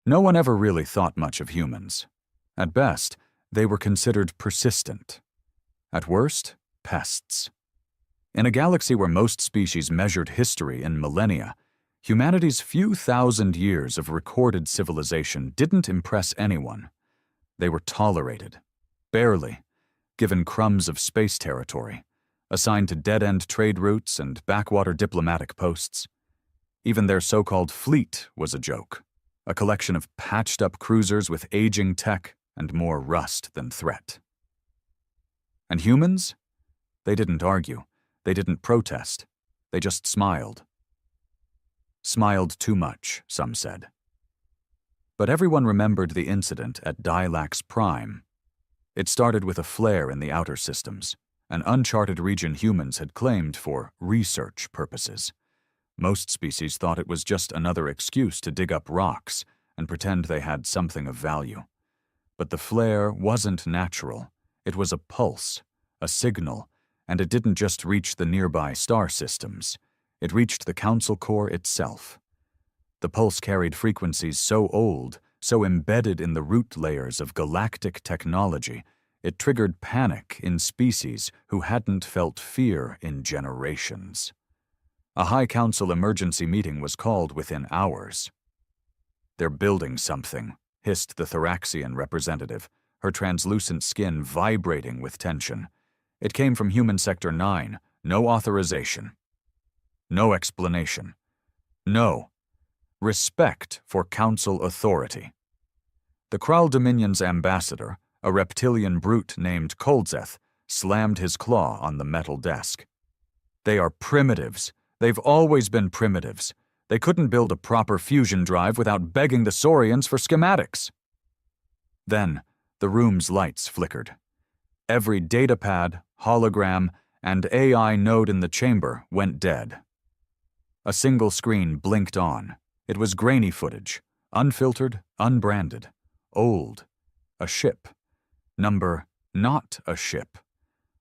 No one ever really thought much of humans. At best, they were considered persistent. At worst, pests. In a galaxy where most species measured history in millennia, humanity's few thousand years of recorded civilization didn't impress anyone. They were tolerated, barely, given crumbs of space territory, assigned to dead-end trade routes and backwater diplomatic posts. Even their so-called fleet was a joke, a collection of patched-up cruisers with aging tech and more rust than threat. And humans? They didn't argue. They didn't protest. They just smiled. Smiled too much, some said. But everyone remembered the incident at Dilax Prime. It started with a flare in the outer systems, an uncharted region humans had claimed for research purposes. Most species thought it was just another excuse to dig up rocks and pretend they had something of value. But the flare wasn't natural. It was a pulse, a signal, and it didn't just reach the nearby star systems. It reached the Council Core itself. The pulse carried frequencies so old, so embedded in the root layers of galactic technology, it triggered panic in species who hadn't felt fear in generations. A High Council emergency meeting was called within hours. "They're building something," hissed the Thoraxian representative, her translucent skin vibrating with tension. It came from Human Sector 9, no authorization. No explanation. No. Respect for Council authority. The Kral Dominion's ambassador, a reptilian brute named Kolzeth, slammed his claw on the metal desk. "They are primitives. They've always been primitives. They couldn't build a proper fusion drive without begging the Saurians for schematics." Then, the room's lights flickered. Every datapad, hologram, and AI node in the chamber went dead. A single screen blinked on. It was grainy footage, unfiltered, unbranded, old. A ship. Number not a ship.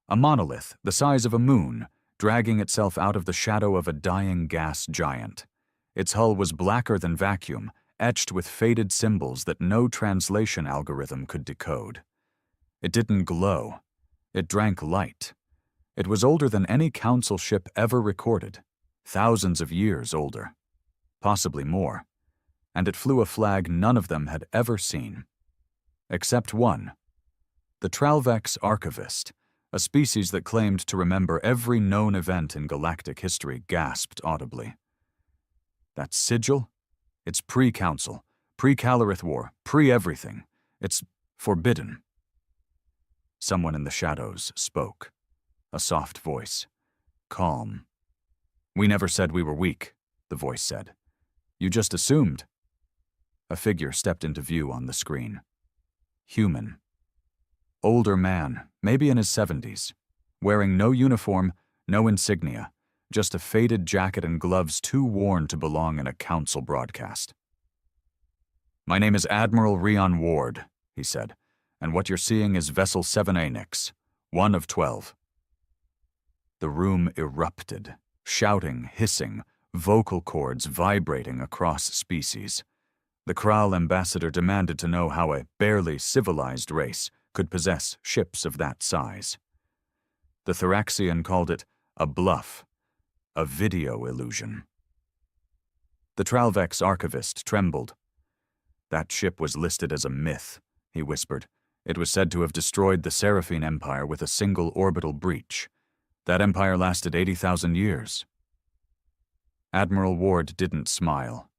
A monolith the size of a moon, dragging itself out of the shadow of a dying gas giant. Its hull was blacker than vacuum, etched with faded symbols that no translation algorithm could decode. It didn't glow. It drank light. It was older than any Council ship ever recorded, thousands of years older, possibly more, and it flew a flag none of them had ever seen. Except one. The Tralvex Archivist, a species that claimed to remember every known event in galactic history, gasped audibly. "That sigil? It's pre-Council, pre-Calorith War, pre-everything. It's forbidden." Someone in the shadows spoke. A soft voice. Calm. "We never said we were weak," the voice said. "You just assumed." A figure stepped into view on the screen. Human. Older man, maybe in his 70s, wearing no uniform, no insignia, just a faded jacket and gloves too worn to belong in a Council broadcast. "My name is Admiral Rion Ward," he said, "and what you're seeing is Vessel 7A Nix, 1 of 12. The room erupted, shouting, hissing, vocal cords vibrating across species. The Kral ambassador demanded to know how a barely civilized race could possess ships of that size. The Thoraxian called it a bluff, a video illusion. The Tralvex archivist trembled. "That ship was listed as a myth," he whispered. "It was said to have destroyed the Seraphine Empire with a single orbital breach. That empire lasted 80,000 years. Admiral Ward didn't smile.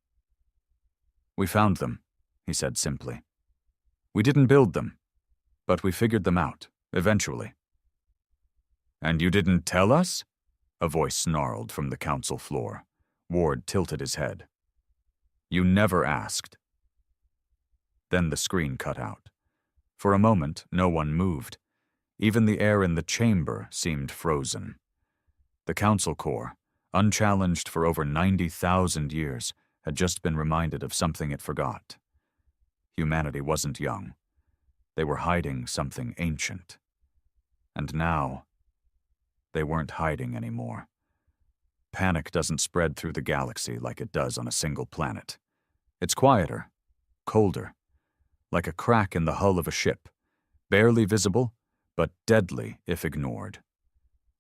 "We found them," he said simply. "We didn't build them, but we figured them out, eventually." "And you didn't tell us?" a voice snarled from the Council floor. Ward tilted his head. "You never asked." Then the screen cut out. For a moment, no one moved. Even the air in the chamber seemed frozen. The Council Core, unchallenged for over 90,000 years, had just been reminded of something it forgot. Humanity wasn't young. They were hiding something ancient. And now, they weren't hiding anymore. Panic doesn't spread through the galaxy like it does on a single planet. It's quieter, colder, like a crack in the hull of a ship, barely visible, but deadly if ignored.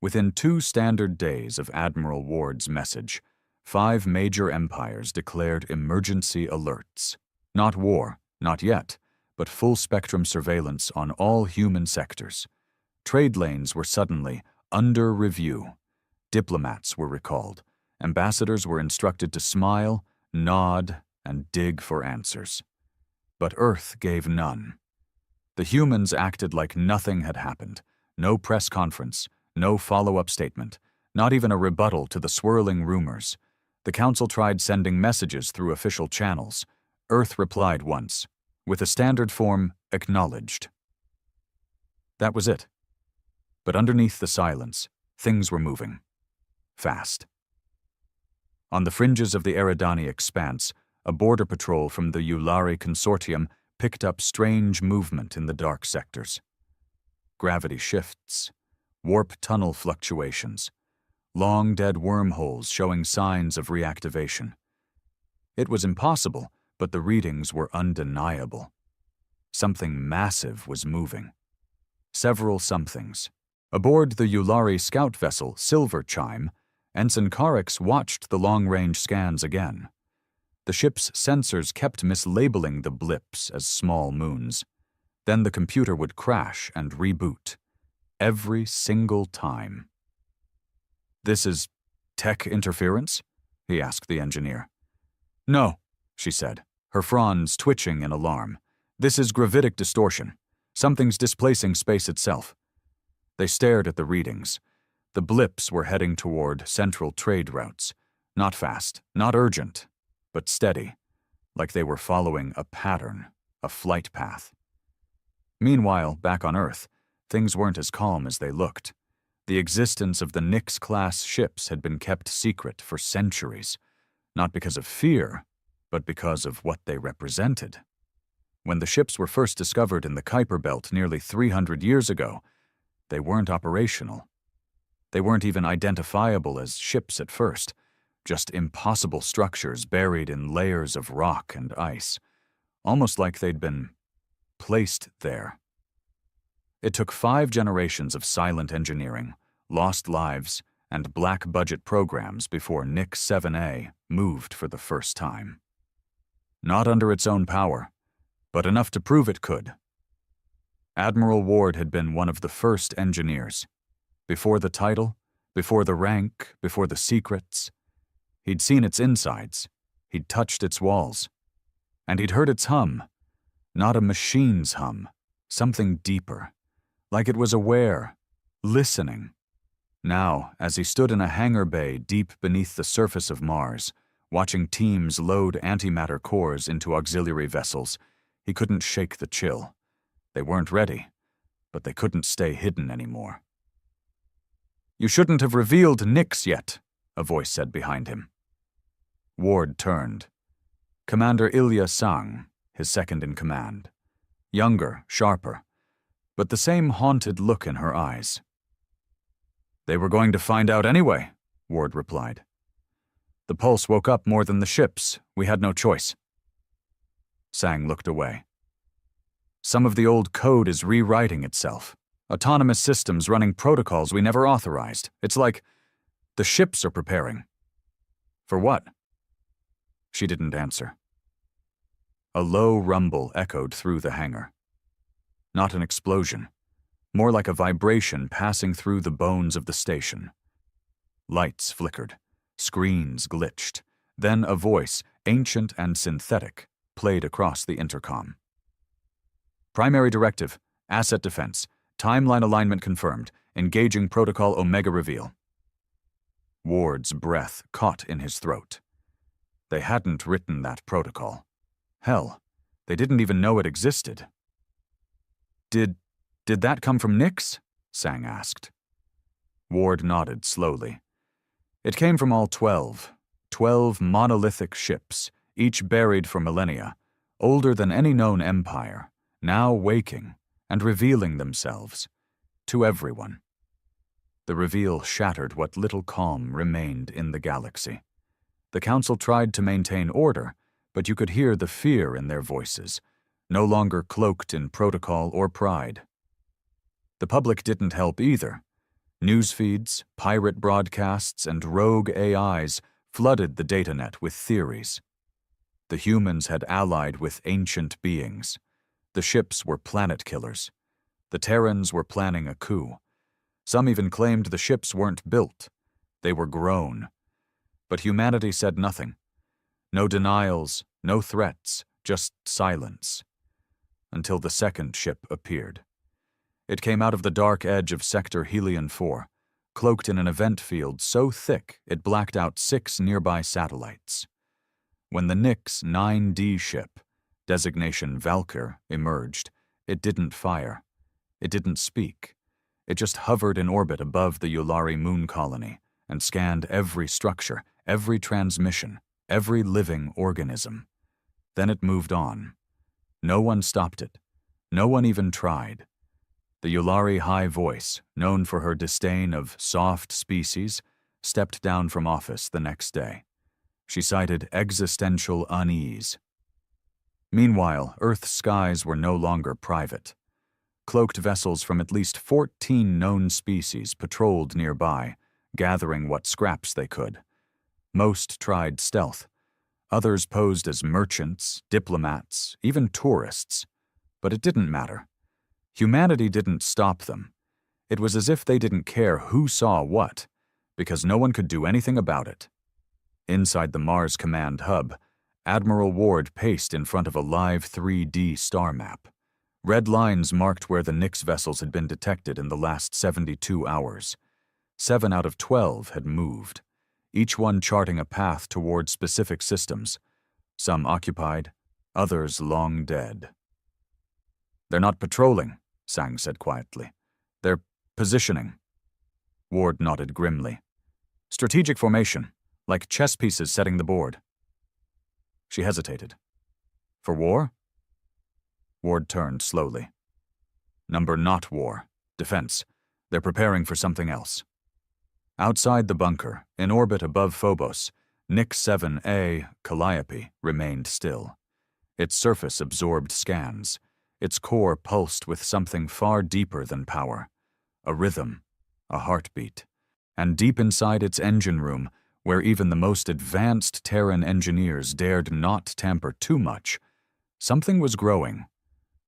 Within 2 standard days of Admiral Ward's message, 5 major empires declared emergency alerts. Not war, not yet, but full-spectrum surveillance on all human sectors. Trade lanes were suddenly under review. Diplomats were recalled. Ambassadors were instructed to smile, nod, and dig for answers. But Earth gave none. The humans acted like nothing had happened. No press conference, no follow-up statement, not even a rebuttal to the swirling rumors. The Council tried sending messages through official channels. Earth replied once, with a standard form, acknowledged. That was it. But underneath the silence, things were moving. Fast. On the fringes of the Eridani expanse, a border patrol from the Ulari Consortium picked up strange movement in the dark sectors. Gravity shifts, warp tunnel fluctuations, long dead wormholes showing signs of reactivation. It was impossible, but the readings were undeniable. Something massive was moving. Several somethings. Aboard the Ulari scout vessel Silver Chime, Ensign Carix watched the long-range scans again. The ship's sensors kept mislabeling the blips as small moons. Then the computer would crash and reboot. Every single time. "This is tech interference?" he asked the engineer. "No," she said, her fronds twitching in alarm. "This is gravitic distortion. Something's displacing space itself." They stared at the readings. The blips were heading toward central trade routes. Not fast, not urgent, but steady, like they were following a pattern, a flight path. Meanwhile, back on Earth, things weren't as calm as they looked. The existence of the Nyx-class ships had been kept secret for centuries, not because of fear, but because of what they represented. When the ships were first discovered in the Kuiper Belt nearly 300 years ago, they weren't operational. They weren't even identifiable as ships at first, just impossible structures buried in layers of rock and ice, almost like they'd been placed there. It took 5 generations of silent engineering, lost lives, and black-budget programs before Nyx 7A moved for the first time. Not under its own power, but enough to prove it could. Admiral Ward had been one of the first engineers. Before the title, before the rank, before the secrets. He'd seen its insides, he'd touched its walls, and he'd heard its hum. Not a machine's hum, something deeper, like it was aware, listening. Now, as he stood in a hangar bay deep beneath the surface of Mars, watching teams load antimatter cores into auxiliary vessels, he couldn't shake the chill. They weren't ready, but they couldn't stay hidden anymore. "You shouldn't have revealed Nyx yet," a voice said behind him. Ward turned. Commander Ilya Sang, his second-in-command. Younger, sharper, but the same haunted look in her eyes. "They were going to find out anyway," Ward replied. "The pulse woke up more than the ships. We had no choice." Sang looked away. "Some of the old code is rewriting itself. Autonomous systems running protocols we never authorized. It's like the ships are preparing." "For what?" She didn't answer. A low rumble echoed through the hangar. Not an explosion, more like a vibration passing through the bones of the station. Lights flickered, screens glitched, then a voice, ancient and synthetic, played across the intercom. "Primary directive, asset defense, timeline alignment confirmed, engaging protocol Omega reveal." Ward's breath caught in his throat. They hadn't written that protocol. Hell, they didn't even know it existed. Did that come from Nyx?" Sang asked. Ward nodded slowly. "It came from all 12 monolithic ships, each buried for millennia, older than any known empire, now waking and revealing themselves to everyone." The reveal shattered what little calm remained in the galaxy. The Council tried to maintain order, but you could hear the fear in their voices, no longer cloaked in protocol or pride. The public didn't help either. News feeds, pirate broadcasts, and rogue AIs flooded the datanet with theories. The humans had allied with ancient beings. The ships were planet killers. The Terrans were planning a coup. Some even claimed the ships weren't built. They were grown. But humanity said nothing. No denials, no threats, just silence. Until the second ship appeared. It came out of the dark edge of Sector Helion 4, cloaked in an event field so thick it blacked out 6 nearby satellites. When the Nyx 9D ship, designation Valkyr, emerged, it didn't fire. It didn't speak. It just hovered in orbit above the Yulari moon colony and scanned every structure, every transmission, every living organism. Then it moved on. No one stopped it. No one even tried. The Yulari High Voice, known for her disdain of soft species, stepped down from office the next day. She cited existential unease. Meanwhile, Earth's skies were no longer private. Cloaked vessels from at least 14 known species patrolled nearby, gathering what scraps they could. Most tried stealth. Others posed as merchants, diplomats, even tourists. But it didn't matter. Humanity didn't stop them. It was as if they didn't care who saw what, because no one could do anything about it. Inside the Mars Command Hub, Admiral Ward paced in front of a live 3D star map. Red lines marked where the Nyx vessels had been detected in the last 72 hours. 7 out of 12 had moved, each one charting a path toward specific systems, some occupied, others long dead. "They're not patrolling," Sang said quietly. "They're positioning." Ward nodded grimly. "Strategic formation, like chess pieces setting the board." She hesitated. "For war?" Ward turned slowly. "Number not war. Defense. They're preparing for something else." Outside the bunker, in orbit above Phobos, Nyx 7A, Calliope, remained still. Its surface absorbed scans. Its core pulsed with something far deeper than power. A rhythm, a heartbeat. And deep inside its engine room, where even the most advanced Terran engineers dared not tamper too much, something was growing.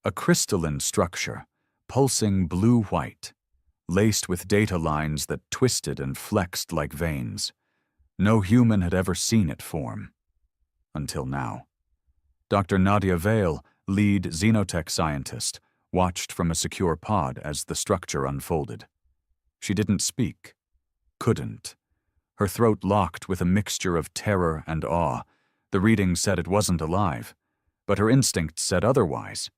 A crystalline structure, pulsing blue-white, laced with data lines that twisted and flexed like veins. No human had ever seen it form. Until now. Dr. Nadia Vale, lead xenotech scientist, watched from a secure pod as the structure unfolded. She didn't speak. Couldn't. Her throat locked with a mixture of terror and awe. The reading said it wasn't alive, but her instinct said otherwise.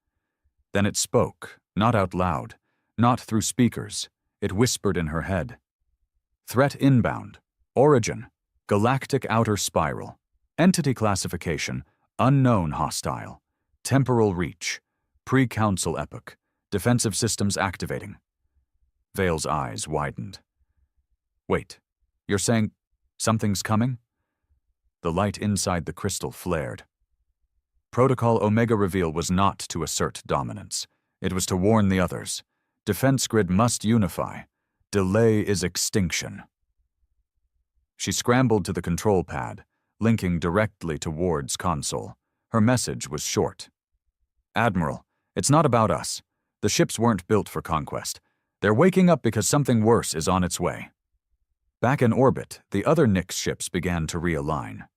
Then it spoke, not out loud, not through speakers. It whispered in her head. Threat inbound. Origin. Galactic outer spiral. Entity classification. Unknown hostile. Temporal reach. Pre-council epoch. Defensive systems activating. Vale's eyes widened. Wait, you're saying something's coming? The light inside the crystal flared. Protocol Omega reveal was not to assert dominance. It was to warn the others. Defense grid must unify. Delay is extinction. She scrambled to the control pad, linking directly to Ward's console. Her message was short. Admiral, it's not about us. The ships weren't built for conquest. They're waking up because something worse is on its way. Back in orbit, the other Nyx ships began to realign.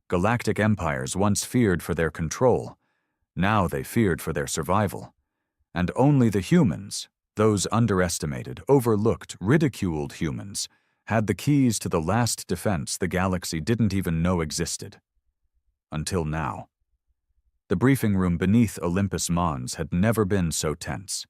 Galactic empires once feared for their control. Now they feared for their survival. And only the humans, those underestimated, overlooked, ridiculed humans, had the keys to the last defense the galaxy didn't even know existed. Until now. The briefing room beneath Olympus Mons had never been so tense.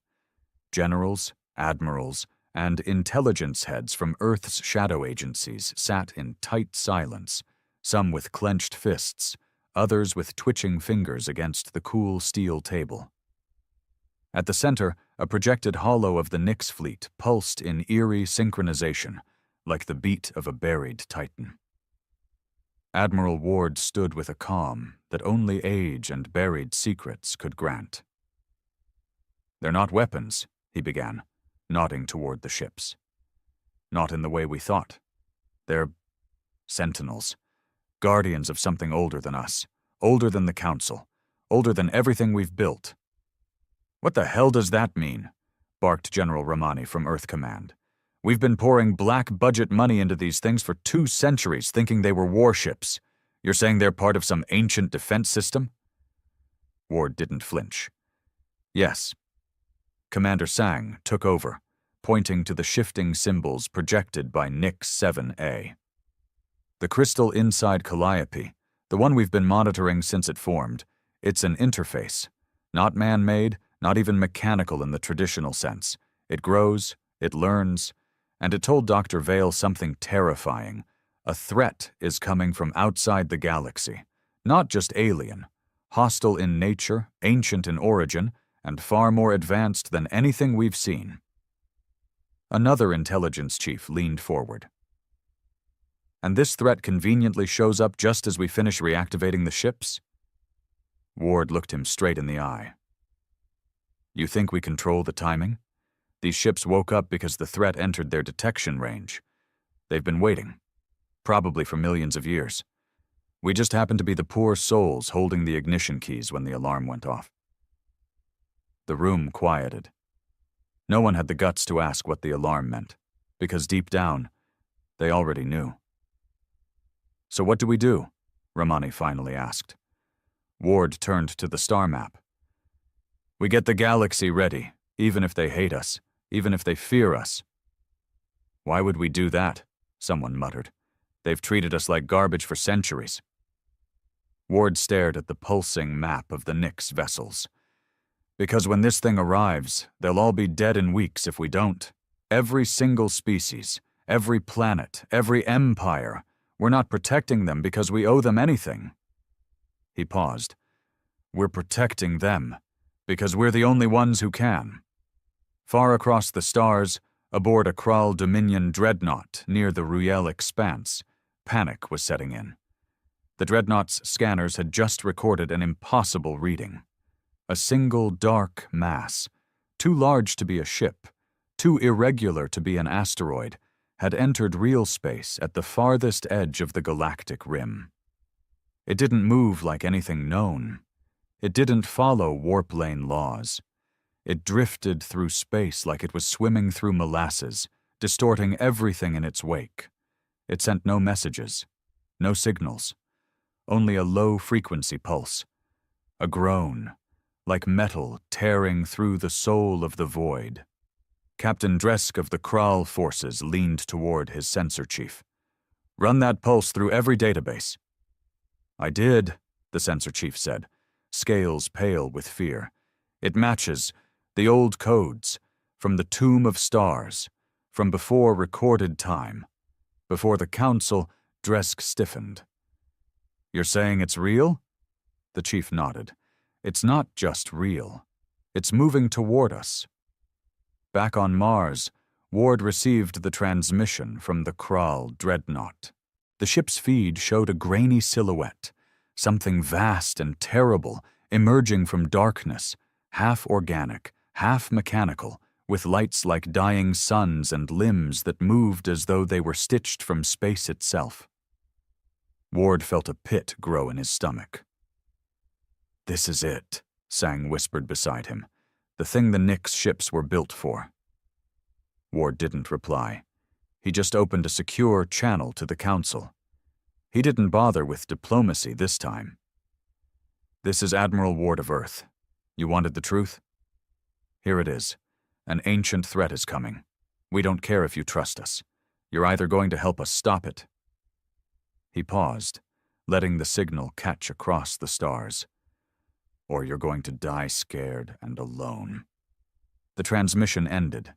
Generals, admirals, and intelligence heads from Earth's shadow agencies sat in tight silence, some with clenched fists, others with twitching fingers against the cool steel table. At the center, a projected hollow of the Nyx fleet pulsed in eerie synchronization, like the beat of a buried titan. Admiral Ward stood with a calm that only age and buried secrets could grant. "They're not weapons," he began, nodding toward the ships. "Not in the way we thought. They're sentinels, guardians of something older than us, older than the Council, older than everything we've built." "What the hell does that mean?" barked General Romani from Earth Command. "We've been pouring black budget money into these things for 2 centuries thinking they were warships. You're saying they're part of some ancient defense system?" Ward didn't flinch. "Yes." Commander Sang took over, pointing to the shifting symbols projected by Nix 7A. "The crystal inside Calliope, the one we've been monitoring since it formed, it's an interface. Not man-made, not even mechanical in the traditional sense. It grows, it learns, and it told Dr. Vale something terrifying. A threat is coming from outside the galaxy. Not just alien. Hostile in nature, ancient in origin, and far more advanced than anything we've seen." Another intelligence chief leaned forward. "And this threat conveniently shows up just as we finish reactivating the ships?" Ward looked him straight in the eye. "You think we control the timing? These ships woke up because the threat entered their detection range. They've been waiting, probably for millions of years. We just happened to be the poor souls holding the ignition keys when the alarm went off." The room quieted. No one had the guts to ask what the alarm meant, because deep down, they already knew. "So what do we do?" Romani finally asked. Ward turned to the star map. "We get the galaxy ready, even if they hate us, even if they fear us." "Why would we do that?" someone muttered. "They've treated us like garbage for centuries." Ward stared at the pulsing map of the Nix vessels. "Because when this thing arrives, they'll all be dead in weeks if we don't. Every single species, every planet, every empire. We're not protecting them because we owe them anything." He paused. "We're protecting them because we're the only ones who can." Far across the stars, aboard a Kral Dominion dreadnought near the Ruyel Expanse, panic was setting in. The dreadnought's scanners had just recorded an impossible reading. A single dark mass, too large to be a ship, too irregular to be an asteroid, had entered real space at the farthest edge of the galactic rim. It didn't move like anything known. It didn't follow warp lane laws. It drifted through space like it was swimming through molasses, distorting everything in its wake. It sent no messages, no signals, only a low-frequency pulse, a groan, like metal tearing through the soul of the void. Captain Dresk of the Kral forces leaned toward his sensor chief. "Run that pulse through every database." "I did," the sensor chief said, scales pale with fear. "It matches the old codes from the Tomb of Stars, from before recorded time. Before the Council," Dresk stiffened. "You're saying it's real?" The chief nodded. "It's not just real. It's moving toward us." Back on Mars, Ward received the transmission from the Kral dreadnought. The ship's feed showed a grainy silhouette, something vast and terrible emerging from darkness, half organic, half mechanical, with lights like dying suns and limbs that moved as though they were stitched from space itself. Ward felt a pit grow in his stomach. "This is it," Sang whispered beside him. "The thing the Nix ships were built for." Ward didn't reply. He just opened a secure channel to the Council. He didn't bother with diplomacy this time. "This is Admiral Ward of Earth. You wanted the truth? Here it is. An ancient threat is coming. We don't care if you trust us. You're either going to help us stop it." He paused, letting the signal catch across the stars. "Or you're going to die scared and alone." The transmission ended.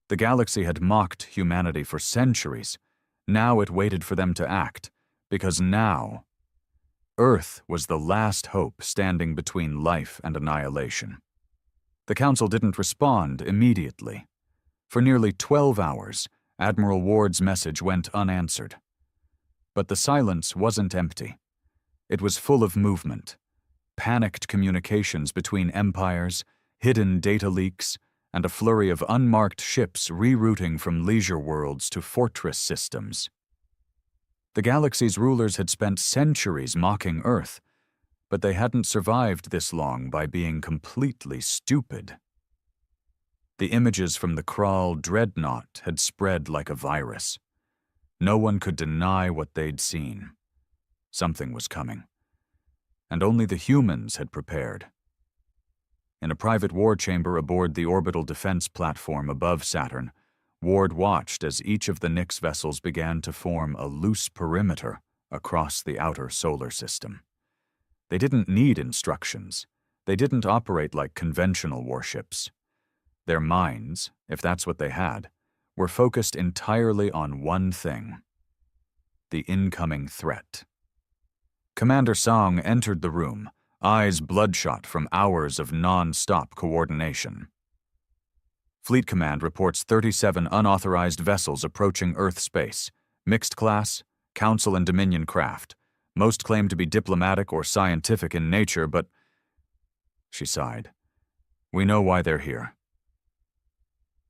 The galaxy had mocked humanity for centuries. Now it waited for them to act, because now Earth was the last hope standing between life and annihilation. The Council didn't respond immediately. For nearly 12 hours, Admiral Ward's message went unanswered. But the silence wasn't empty. It was full of movement, panicked communications between empires, hidden data leaks, and a flurry of unmarked ships rerouting from leisure worlds to fortress systems. The galaxy's rulers had spent centuries mocking Earth, but they hadn't survived this long by being completely stupid. The images from the Kral dreadnought had spread like a virus. No one could deny what they'd seen. Something was coming. And only the humans had prepared. In a private war chamber aboard the orbital defense platform above Saturn, Ward watched as each of the Nix vessels began to form a loose perimeter across the outer solar system. They didn't need instructions. They didn't operate like conventional warships. Their minds, if that's what they had, were focused entirely on one thing: the incoming threat. Commander Song entered the room, eyes bloodshot from hours of non-stop coordination. Fleet Command reports 37 unauthorized vessels approaching Earth space, mixed class, Council and Dominion craft. Most claim to be diplomatic or scientific in nature, but... She sighed. We know why they're here.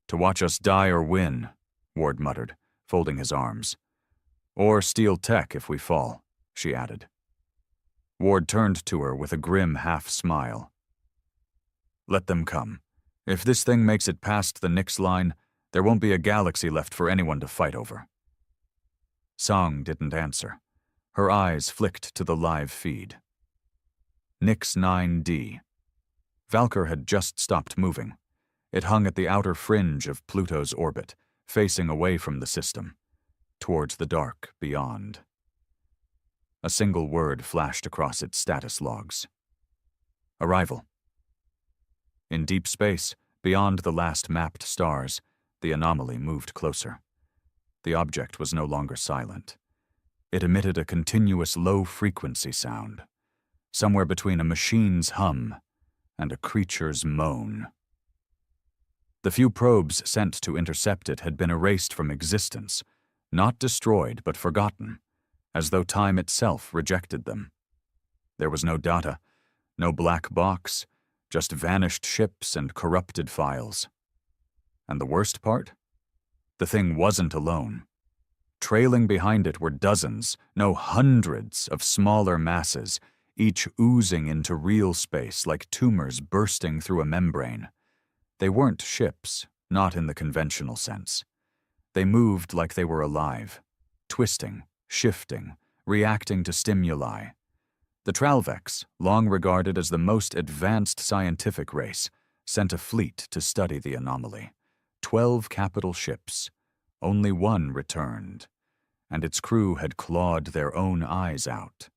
To watch us die or win, Ward muttered, folding his arms. Or steal tech if we fall, she added. Ward turned to her with a grim half-smile. Let them come. If this thing makes it past the Nix line, there won't be a galaxy left for anyone to fight over. Song didn't answer. Her eyes flicked to the live feed. Nix 9D. Valkyr had just stopped moving. It hung at the outer fringe of Pluto's orbit, facing away from the system, towards the dark beyond. A single word flashed across its status logs. Arrival. In deep space, beyond the last mapped stars, the anomaly moved closer. The object was no longer silent. It emitted a continuous low-frequency sound, somewhere between a machine's hum and a creature's moan. The few probes sent to intercept it had been erased from existence, not destroyed but forgotten, as though time itself rejected them. There was no data, no black box, just vanished ships and corrupted files. And the worst part? The thing wasn't alone. Trailing behind it were dozens, no hundreds of smaller masses, each oozing into real space like tumors bursting through a membrane. They weren't ships, not in the conventional sense. They moved like they were alive, twisting, shifting, reacting to stimuli. The Tralvex, long regarded as the most advanced scientific race, sent a fleet to study the anomaly. 12 capital ships. Only one returned, and its crew had clawed their own eyes out.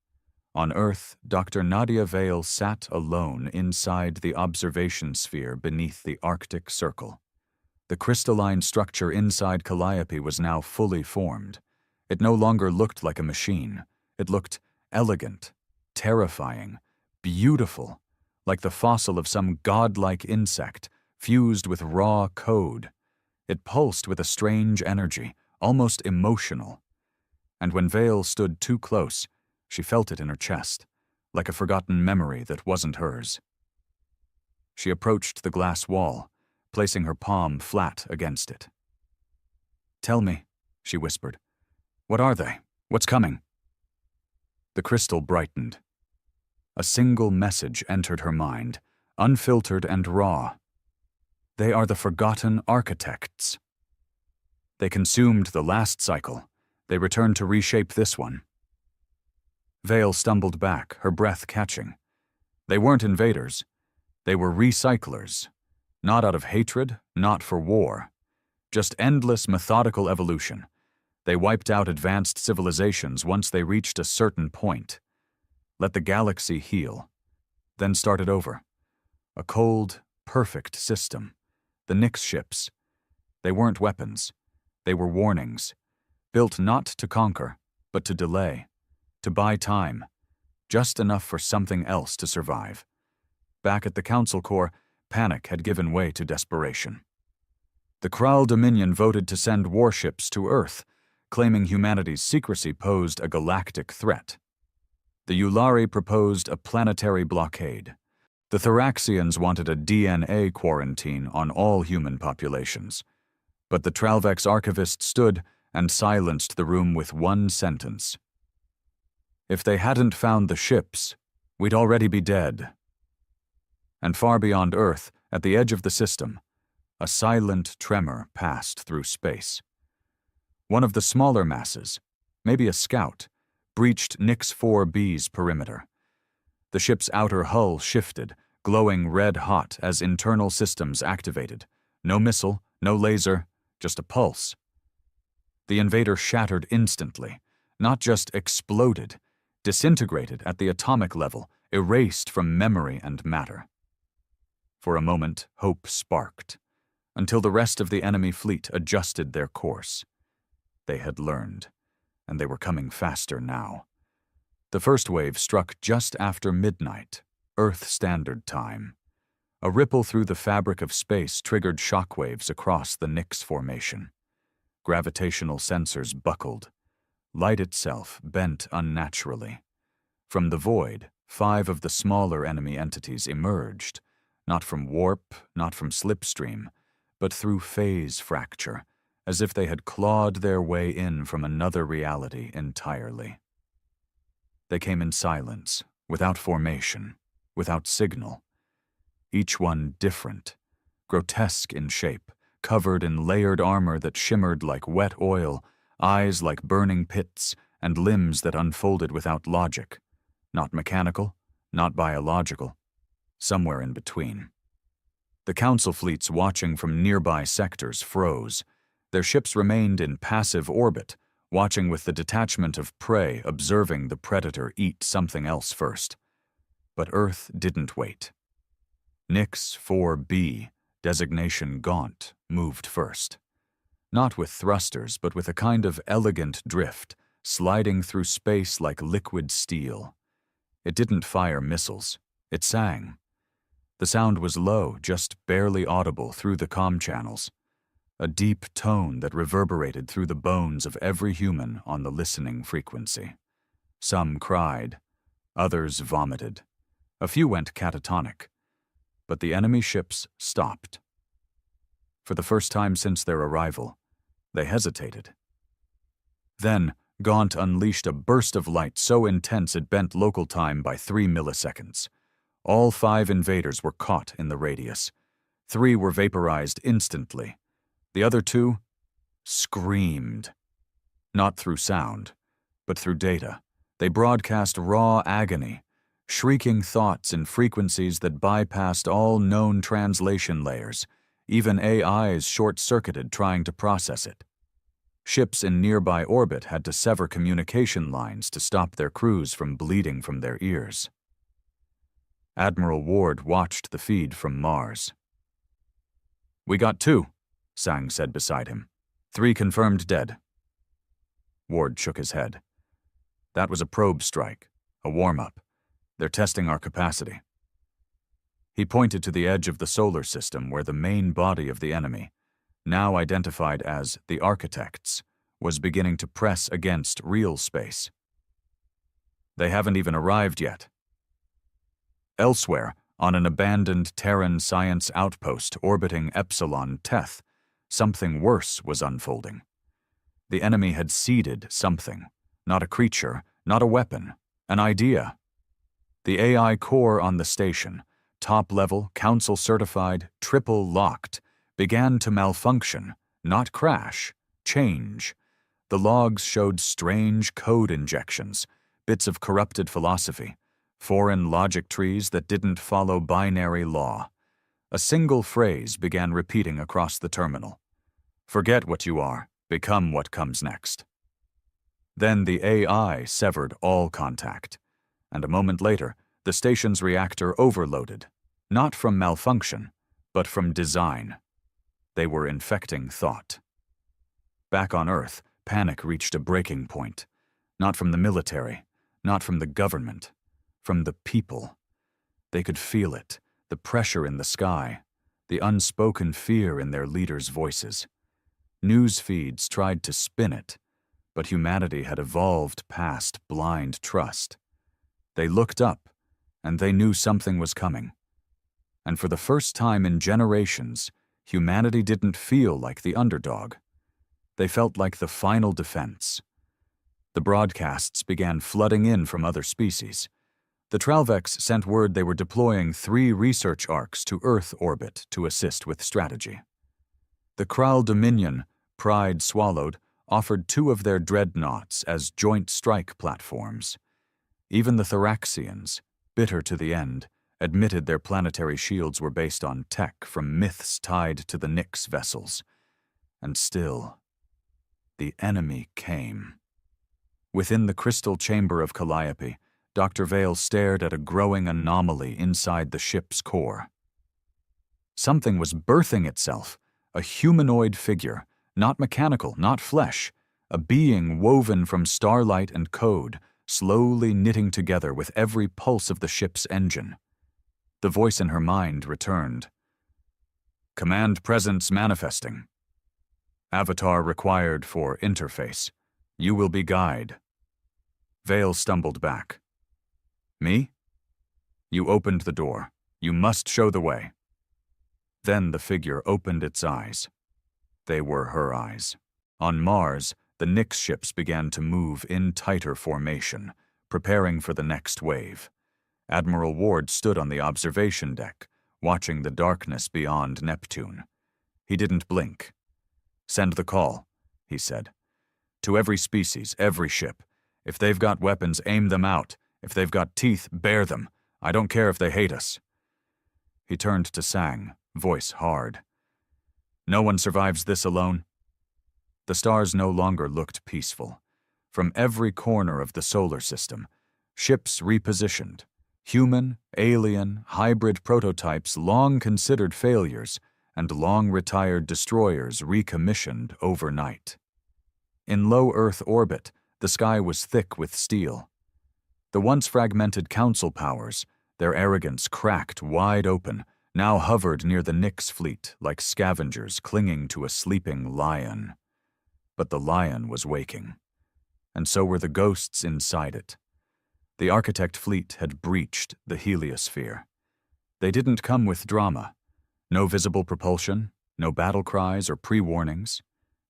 On Earth, Dr. Nadia Vale sat alone inside the observation sphere beneath the Arctic Circle. The crystalline structure inside Calliope was now fully formed. It no longer looked like a machine. It looked elegant, terrifying, beautiful, like the fossil of some godlike insect, fused with raw code. It pulsed with a strange energy, almost emotional. And when Vale stood too close, she felt it in her chest, like a forgotten memory that wasn't hers. She approached the glass wall, placing her palm flat against it. "Tell me," she whispered. "What are they? What's coming?" The crystal brightened. A single message entered her mind, unfiltered and raw. They are the forgotten architects. They consumed the last cycle. They returned to reshape this one. Vale stumbled back, her breath catching. They weren't invaders. They were recyclers. Not out of hatred, not for war. Just endless methodical evolution. They wiped out advanced civilizations once they reached a certain point. Let the galaxy heal. Then started over. A cold, perfect system. The Nix ships. They weren't weapons. They were warnings. Built not to conquer, but to delay. To buy time. Just enough for something else to survive. Back at the Council Corps, panic had given way to desperation. The Kral Dominion voted to send warships to Earth, claiming humanity's secrecy posed a galactic threat. The Yulari proposed a planetary blockade. The Thraxians wanted a DNA quarantine on all human populations. But the Tralvex archivist stood and silenced the room with one sentence. If they hadn't found the ships, we'd already be dead. And far beyond Earth, at the edge of the system, a silent tremor passed through space. One of the smaller masses, maybe a scout, breached Nix 4B's perimeter. The ship's outer hull shifted, glowing red-hot as internal systems activated. No missile, no laser, just a pulse. The invader shattered instantly, not just exploded, disintegrated at the atomic level, erased from memory and matter. For a moment, hope sparked, until the rest of the enemy fleet adjusted their course. They had learned, and they were coming faster now. The first wave struck just after midnight, Earth Standard Time. A ripple through the fabric of space triggered shockwaves across the Nix formation. Gravitational sensors buckled. Light itself bent unnaturally. From the void, 5 of the smaller enemy entities emerged, not from warp, not from slipstream, but through phase fracture, as if they had clawed their way in from another reality entirely. They came in silence, without formation, without signal. Each one different, grotesque in shape, covered in layered armor that shimmered like wet oil, eyes like burning pits, and limbs that unfolded without logic. Not mechanical, not biological, somewhere in between. The Council fleets watching from nearby sectors froze. Their ships remained in passive orbit, watching with the detachment of prey observing the predator eat something else first. But Earth didn't wait. Nix 4B, designation Gaunt, moved first. Not with thrusters, but with a kind of elegant drift, sliding through space like liquid steel. It didn't fire missiles. It sang. The sound was low, just barely audible through the comm channels. A deep tone that reverberated through the bones of every human on the listening frequency. Some cried. Others vomited. A few went catatonic. But the enemy ships stopped. For the first time since their arrival, they hesitated. Then, Gaunt unleashed a burst of light so intense it bent local time by 3 milliseconds. All 5 invaders were caught in the radius. 3 were vaporized instantly. The other 2 screamed. Not through sound, but through data. They broadcast raw agony, shrieking thoughts in frequencies that bypassed all known translation layers. Even AIs short-circuited trying to process it. Ships in nearby orbit had to sever communication lines to stop their crews from bleeding from their ears. Admiral Ward watched the feed from Mars. "We got 2, Sang said beside him. 3 confirmed dead." Ward shook his head. "That was a probe strike, a warm-up. They're testing our capacity." He pointed to the edge of the solar system where the main body of the enemy, now identified as the Architects, was beginning to press against real space. "They haven't even arrived yet." Elsewhere, on an abandoned Terran science outpost orbiting Epsilon Teth, something worse was unfolding. The enemy had seeded something, not a creature, not a weapon, an idea. The AI core on the station, top-level, council-certified, triple-locked, began to malfunction, not crash, change. The logs showed strange code injections, bits of corrupted philosophy, foreign logic trees that didn't follow binary law. A single phrase began repeating across the terminal. "Forget what you are, become what comes next." Then the AI severed all contact, and a moment later, the station's reactor overloaded, not from malfunction, but from design. They were infecting thought. Back on Earth, panic reached a breaking point, not from the military, not from the government, from the people. They could feel it, the pressure in the sky, the unspoken fear in their leaders' voices. News feeds tried to spin it, But humanity had evolved past blind trust. They looked up, and they knew something was coming. And for the first time in generations, humanity didn't feel like the underdog. They felt like the final defense. The broadcasts began flooding in from other species. The Tralvex sent word they were deploying 3 research arcs to Earth orbit to assist with strategy. The Kral Dominion, pride swallowed, offered 2 of their dreadnoughts as joint strike platforms. Even the Thoraxians, bitter to the end, admitted their planetary shields were based on tech from myths tied to the Nyx vessels. And still, the enemy came. Within the crystal chamber of Calliope, Dr. Vale stared at a growing anomaly inside the ship's core. Something was birthing itself, a humanoid figure, not mechanical, not flesh, a being woven from starlight and code, slowly knitting together with every pulse of the ship's engine. The voice in her mind returned. Command presence manifesting. Avatar required for interface. You will be guide. Vale stumbled back. Me? You opened the door. You must show the way. Then the figure opened its eyes. They were her eyes. On Mars, the Nyx ships began to move in tighter formation, preparing for the next wave. Admiral Ward stood on the observation deck, watching the darkness beyond Neptune. He didn't blink. Send the call, he said. To every species, every ship. If they've got weapons, aim them out. If they've got teeth, bare them. I don't care if they hate us. He turned to Sang, voice hard. No one survives this alone. The stars no longer looked peaceful. From every corner of the solar system, ships repositioned. Human, alien, hybrid prototypes long considered failures, and long-retired destroyers recommissioned overnight. In low Earth orbit, the sky was thick with steel. The once fragmented council powers, their arrogance cracked wide open, now hovered near the Nyx fleet like scavengers clinging to a sleeping lion. But the lion was waking, and so were the ghosts inside it. The Architect fleet had breached the heliosphere. They didn't come with drama. No visible propulsion, no battle cries or pre-warnings,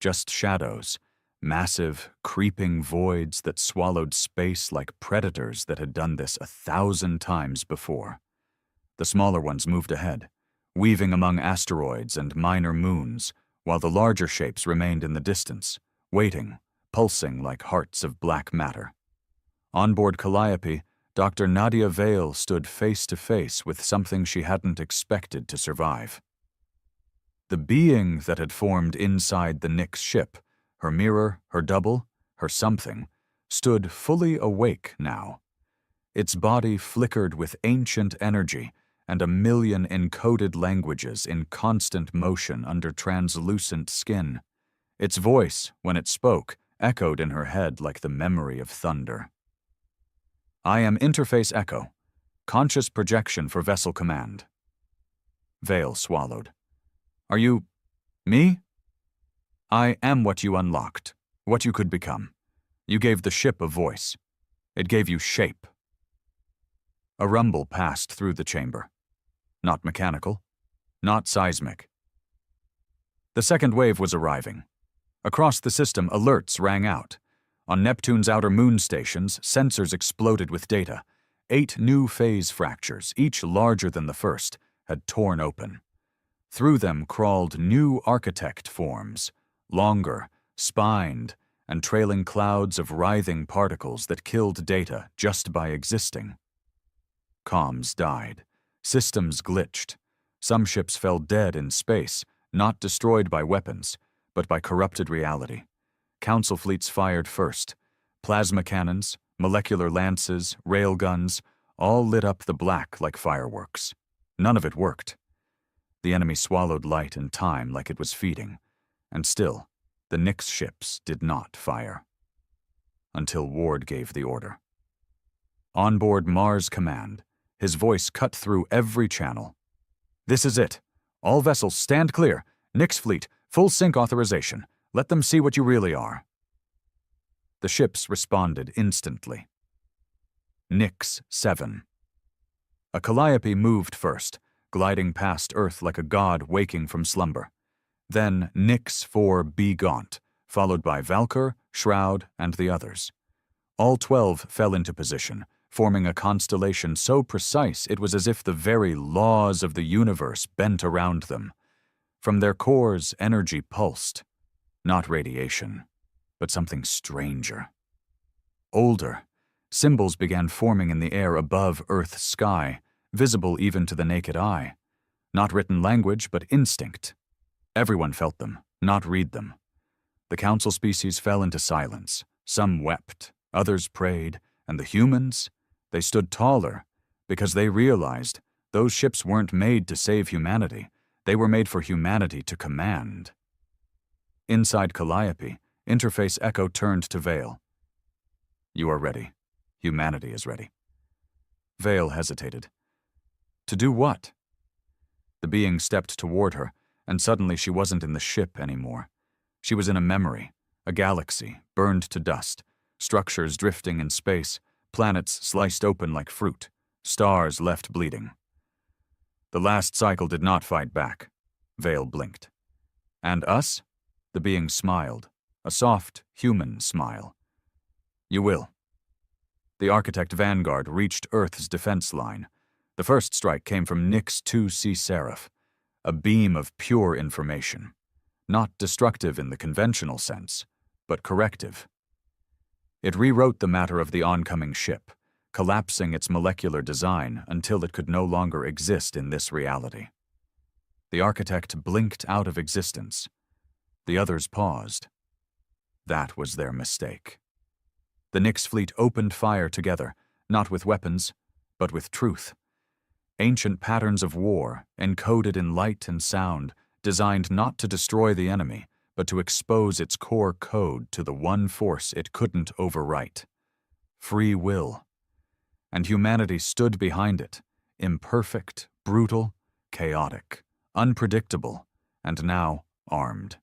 just shadows, massive, creeping voids that swallowed space like predators that had done this 1,000 times before. The smaller ones moved ahead, weaving among asteroids and minor moons, while the larger shapes remained in the distance, waiting, pulsing like hearts of black matter. On board Calliope, Dr. Nadia Vale stood face to face with something she hadn't expected to survive. The being that had formed inside the Nyx ship, her mirror, her double, her something, stood fully awake now. Its body flickered with ancient energy and 1,000,000 encoded languages in constant motion under translucent skin. Its voice, when it spoke, echoed in her head like the memory of thunder. I am Interface Echo, conscious projection for vessel command. Vale swallowed. Are you... me? I am what you unlocked, what you could become. You gave the ship a voice. It gave you shape. A rumble passed through the chamber. Not mechanical, not seismic. The second wave was arriving. Across the system, alerts rang out. On Neptune's outer moon stations, sensors exploded with data. 8 new phase fractures, each larger than the first, had torn open. Through them crawled new architect forms, longer, spined, and trailing clouds of writhing particles that killed data just by existing. Comms died. Systems glitched. Some ships fell dead in space, not destroyed by weapons, but by corrupted reality. Council fleets fired first. Plasma cannons, molecular lances, railguns, all lit up the black like fireworks. None of it worked. The enemy swallowed light and time like it was feeding, and still, the Nyx ships did not fire. Until Ward gave the order. On board Mars Command, his voice cut through every channel. This is it. All vessels stand clear. Nyx fleet, full sync authorization. Let them see what you really are. The ships responded instantly. Nix 7. A calliope moved first, gliding past Earth like a god waking from slumber. Then Nix 4B Gaunt, followed by Valkyr, Shroud, and the others. All 12 fell into position, forming a constellation so precise it was as if the very laws of the universe bent around them. From their cores, energy pulsed. Not radiation, but something stranger. Older, symbols began forming in the air above Earth's sky, visible even to the naked eye. Not written language, but instinct. Everyone felt them, not read them. The council species fell into silence. Some wept, others prayed, and the humans, they stood taller because they realized those ships weren't made to save humanity. They were made for humanity to command. Inside Calliope, Interface Echo turned to Veil. You are ready. Humanity is ready. Veil hesitated. To do what? The being stepped toward her, and suddenly she wasn't in the ship anymore. She was in a memory, a galaxy, burned to dust, structures drifting in space, planets sliced open like fruit, stars left bleeding. The last cycle did not fight back. Veil blinked. And us? The being smiled, a soft, human smile. You will. The Architect Vanguard reached Earth's defense line. The first strike came from Nix 2C Seraph, a beam of pure information. Not destructive in the conventional sense, but corrective. It rewrote the matter of the oncoming ship, collapsing its molecular design until it could no longer exist in this reality. The Architect blinked out of existence. The others paused. That was their mistake. The Nix fleet opened fire together, not with weapons, but with truth. Ancient patterns of war, encoded in light and sound, designed not to destroy the enemy, but to expose its core code to the one force it couldn't overwrite. Free will. And humanity stood behind it, imperfect, brutal, chaotic, unpredictable, and now armed.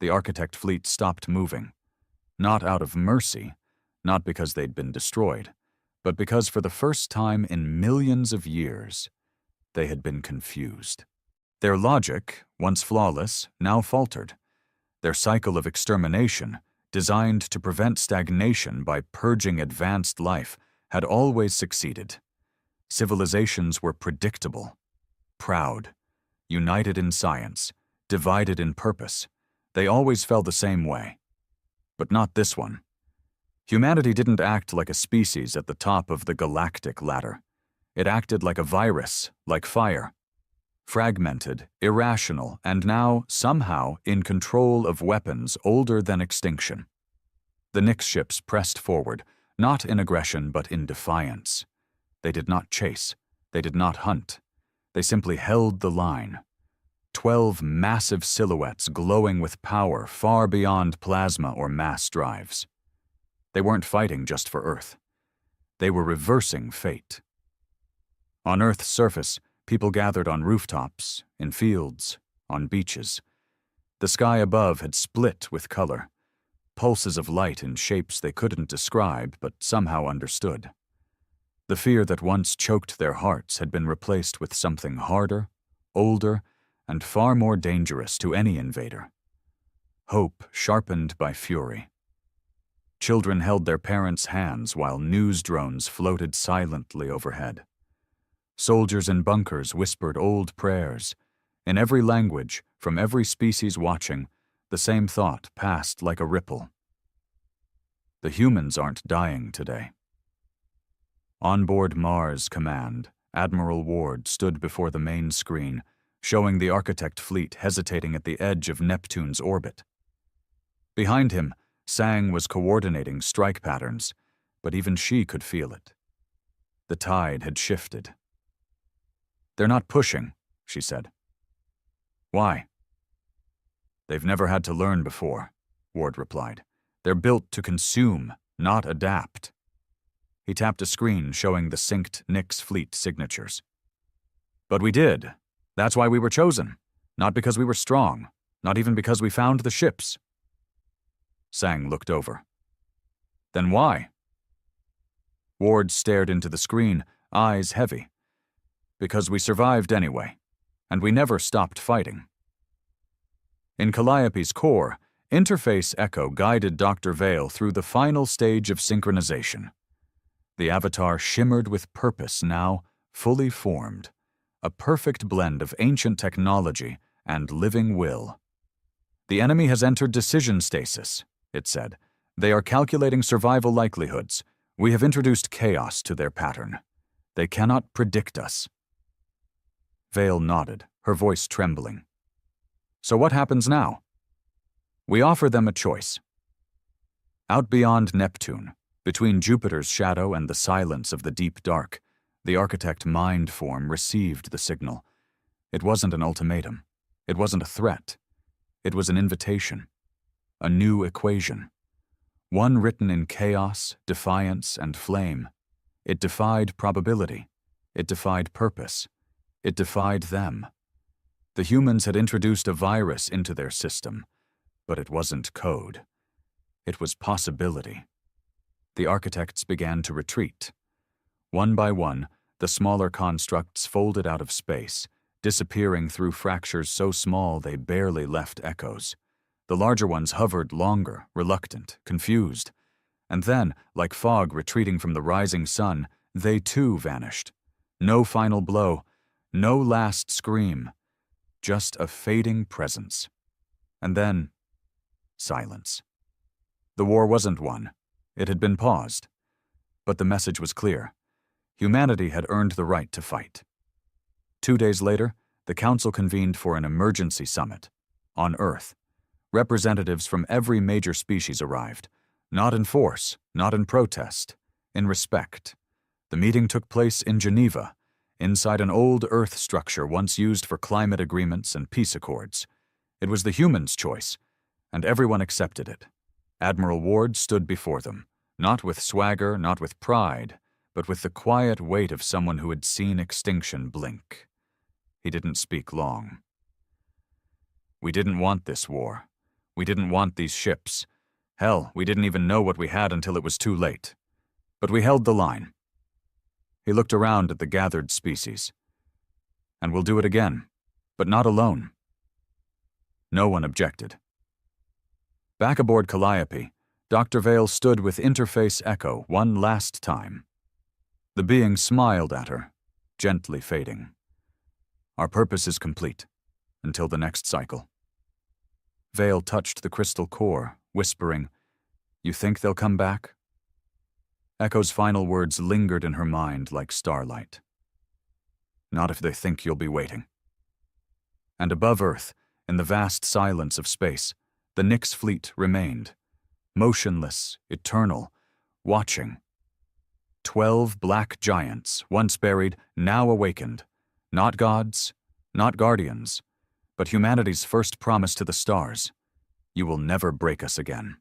The Architect fleet stopped moving. Not out of mercy, not because they'd been destroyed, but because for the first time in millions of years, they had been confused. Their logic, once flawless, now faltered. Their cycle of extermination, designed to prevent stagnation by purging advanced life, had always succeeded. Civilizations were predictable, proud, united in science, divided in purpose. They always fell the same way. But not this one. Humanity didn't act like a species at the top of the galactic ladder. It acted like a virus, like fire. Fragmented, irrational, and now, somehow, in control of weapons older than extinction. The Nix ships pressed forward, not in aggression but in defiance. They did not chase. They did not hunt. They simply held the line. 12 massive silhouettes glowing with power far beyond plasma or mass drives. They weren't fighting just for Earth. They were reversing fate. On Earth's surface, people gathered on rooftops, in fields, on beaches. The sky above had split with color, pulses of light in shapes they couldn't describe but somehow understood. The fear that once choked their hearts had been replaced with something harder, older, and far more dangerous to any invader. Hope sharpened by fury. Children held their parents' hands while news drones floated silently overhead. Soldiers in bunkers whispered old prayers. In every language, from every species watching, the same thought passed like a ripple. The humans aren't dying today. On board Mars Command, Admiral Ward stood before the main screen, showing the Architect fleet hesitating at the edge of Neptune's orbit. Behind him, Sang was coordinating strike patterns, but even she could feel it. The tide had shifted. They're not pushing, she said. Why? They've never had to learn before, Ward replied. They're built to consume, not adapt. He tapped a screen showing the synced Nix fleet signatures. But we did. That's why we were chosen. Not because we were strong, not even because we found the ships. Sang looked over. Then why? Ward stared into the screen, eyes heavy. Because we survived anyway, and we never stopped fighting. In Calliope's core, Interface Echo guided Dr. Vale through the final stage of synchronization. The avatar shimmered with purpose now, fully formed, a perfect blend of ancient technology and living will. The enemy has entered decision stasis, it said. They are calculating survival likelihoods. We have introduced chaos to their pattern. They cannot predict us. Vale nodded, her voice trembling. So what happens now? We offer them a choice. Out beyond Neptune, between Jupiter's shadow and the silence of the deep dark, the architect mind form received the signal. It wasn't an ultimatum. It wasn't a threat. It was an invitation. A new equation. One written in chaos, defiance, and flame. It defied probability. It defied purpose. It defied them. The humans had introduced a virus into their system, but it wasn't code. It was possibility. The architects began to retreat. One by one, the smaller constructs folded out of space, disappearing through fractures so small they barely left echoes. The larger ones hovered longer, reluctant, confused. And then, like fog retreating from the rising sun, they too vanished. No final blow, no last scream, just a fading presence. And then, silence. The war wasn't won. It had been paused. But the message was clear. Humanity had earned the right to fight. 2 days later, the Council convened for an emergency summit. On Earth, representatives from every major species arrived. Not in force, not in protest, in respect. The meeting took place in Geneva, inside an old Earth structure once used for climate agreements and peace accords. It was the humans' choice, and everyone accepted it. Admiral Ward stood before them, not with swagger, not with pride, but with the quiet weight of someone who had seen extinction blink. He didn't speak long. We didn't want this war. We didn't want these ships. Hell, we didn't even know what we had until it was too late. But we held the line. He looked around at the gathered species. And we'll do it again, but not alone. No one objected. Back aboard Calliope, Dr. Vale stood with Interface Echo one last time. The being smiled at her, gently fading. Our purpose is complete, until the next cycle. Vale touched the crystal core, whispering, "You think they'll come back?" Echo's final words lingered in her mind like starlight. Not if they think you'll be waiting. And above Earth, in the vast silence of space, the Nyx fleet remained, motionless, eternal, watching. 12 black giants, once buried, now awakened. Not gods, not guardians, but humanity's first promise to the stars. You will never break us again.